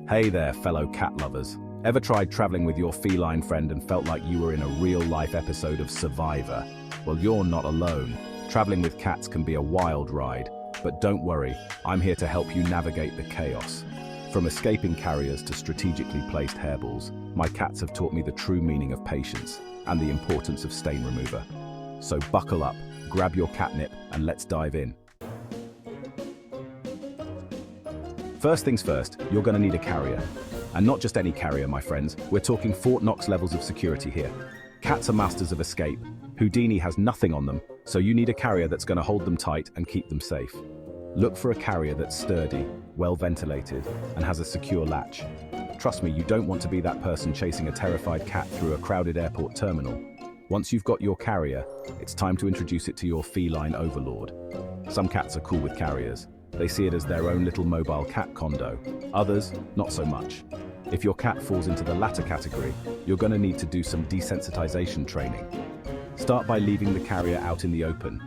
Hey there, fellow cat lovers. Ever tried traveling with your feline friend and felt like you were in a real-life episode of Survivor? Well, you're not alone. Traveling with cats can be a wild ride, but don't worry, I'm here to help you navigate the chaos. From escaping carriers to strategically placed hairballs, my cats have taught me the true meaning of patience and the importance of stain remover. So buckle up, grab your catnip, and let's dive in. First things first, you're going to need a carrier. And not just any carrier, my friends. We're talking Fort Knox levels of security here. Cats are masters of escape. Houdini has nothing on them, so you need a carrier that's going to hold them tight and keep them safe. Look for a carrier that's sturdy, well ventilated, and has a secure latch. Trust me, you don't want to be that person chasing a terrified cat through a crowded airport terminal. Once you've got your carrier, it's time to introduce it to your feline overlord. Some cats are cool with carriers. They see it as their own little mobile cat condo. Others, not so much. If your cat falls into the latter category, you're going to need to do some desensitization training. Start by leaving the carrier out in the open.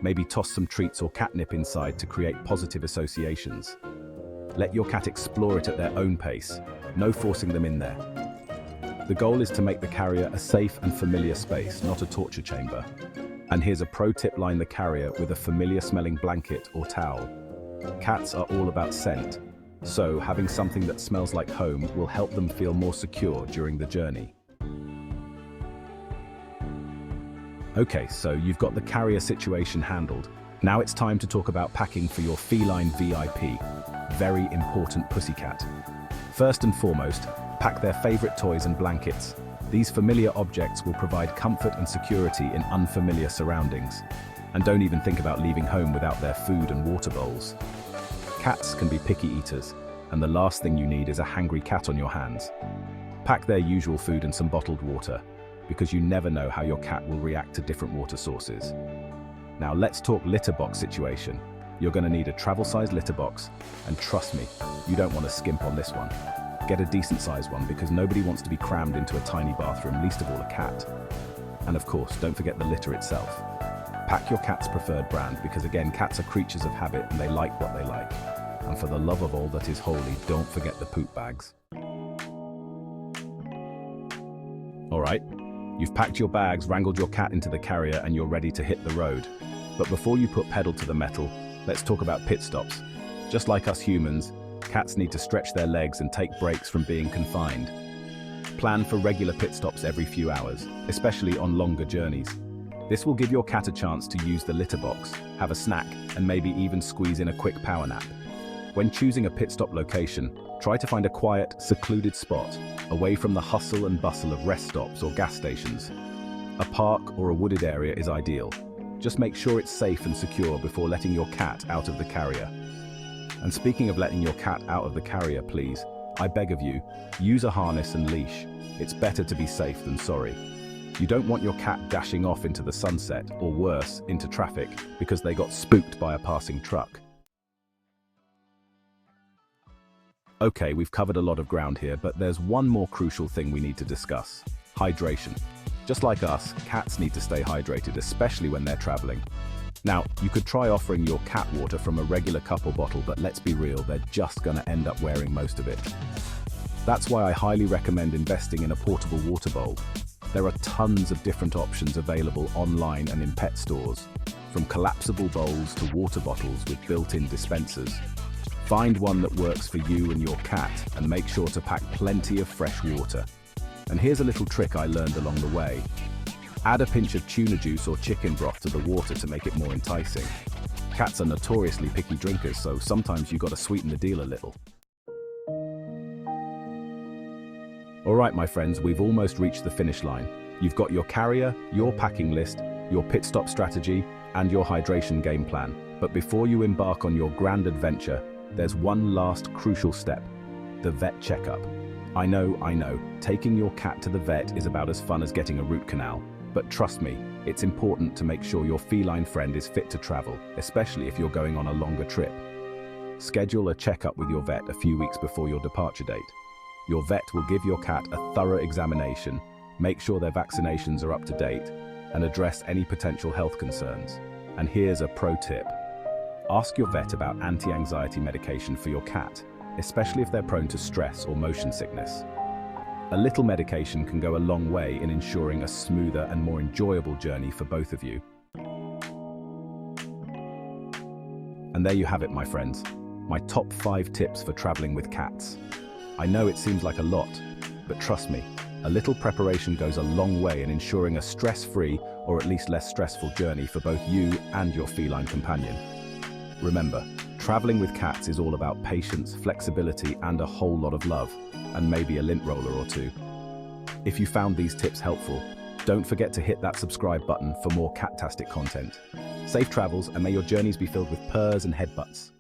Maybe toss some treats or catnip inside to create positive associations. Let your cat explore it at their own pace. No forcing them in there. The goal is to make the carrier a safe and familiar space, not a torture chamber. And here's a pro tip: line the carrier with a familiar smelling blanket or towel. Cats are all about scent, so having something that smells like home will help them feel more secure during the journey. Okay, so you've got the carrier situation handled. Now it's time to talk about packing for your feline VIP. Very important pussycat. First and foremost, pack their favorite toys and blankets. These familiar objects will provide comfort and security in unfamiliar surroundings. And don't even think about leaving home without their food and water bowls. Cats can be picky eaters, and the last thing you need is a hangry cat on your hands. Pack their usual food and some bottled water, because you never know how your cat will react to different water sources. Now let's talk litter box situation. You're going to need a travel-sized litter box, and trust me, you don't want to skimp on this one. Get a decent sized one because nobody wants to be crammed into a tiny bathroom, least of all a cat. And of course, don't forget the litter itself. Pack your cat's preferred brand because again, cats are creatures of habit and they like what they like. And for the love of all that is holy, don't forget the poop bags. Alright, you've packed your bags, wrangled your cat into the carrier, and you're ready to hit the road. But before you put pedal to the metal, let's talk about pit stops. Just like us humans, cats need to stretch their legs and take breaks from being confined. Plan for regular pit stops every few hours, especially on longer journeys. This will give your cat a chance to use the litter box, have a snack, and maybe even squeeze in a quick power nap. When choosing a pit stop location, try to find a quiet, secluded spot, away from the hustle and bustle of rest stops or gas stations. A park or a wooded area is ideal. Just make sure it's safe and secure before letting your cat out of the carrier. And speaking of letting your cat out of the carrier, please, I beg of you, use a harness and leash. It's better to be safe than sorry. You don't want your cat dashing off into the sunset, or worse, into traffic, because they got spooked by a passing truck. Okay, we've covered a lot of ground here, but there's one more crucial thing we need to discuss: hydration. Just like us, cats need to stay hydrated, especially when they're traveling. Now, you could try offering your cat water from a regular cup or bottle, but let's be real, they're just gonna end up wearing most of it. That's why I highly recommend investing in a portable water bowl. There are tons of different options available online and in pet stores, from collapsible bowls to water bottles with built-in dispensers. Find one that works for you and your cat, and make sure to pack plenty of fresh water. And here's a little trick I learned along the way. Add a pinch of tuna juice or chicken broth to the water to make it more enticing. Cats are notoriously picky drinkers, so sometimes you gotta sweeten the deal a little. Alright my friends, we've almost reached the finish line. You've got your carrier, your packing list, your pit stop strategy, and your hydration game plan. But before you embark on your grand adventure, there's one last crucial step: the vet checkup. I know, taking your cat to the vet is about as fun as getting a root canal. But trust me, it's important to make sure your feline friend is fit to travel, especially if you're going on a longer trip. Schedule a checkup with your vet a few weeks before your departure date. Your vet will give your cat a thorough examination, make sure their vaccinations are up to date, and address any potential health concerns. And here's a pro tip: ask your vet about anti-anxiety medication for your cat. especially if they're prone to stress or motion sickness. A little medication can go a long way in ensuring a smoother and more enjoyable journey for both of you. And there you have it, my friends. My top 5 tips for traveling with cats. I know it seems like a lot, but trust me, a little preparation goes a long way in ensuring a stress-free or at least less stressful journey for both you and your feline companion. Remember, traveling with cats is all about patience, flexibility, and a whole lot of love, and maybe a lint roller or two. If you found these tips helpful, don't forget to hit that subscribe button for more cat-tastic content. Safe travels, and may your journeys be filled with purrs and headbutts.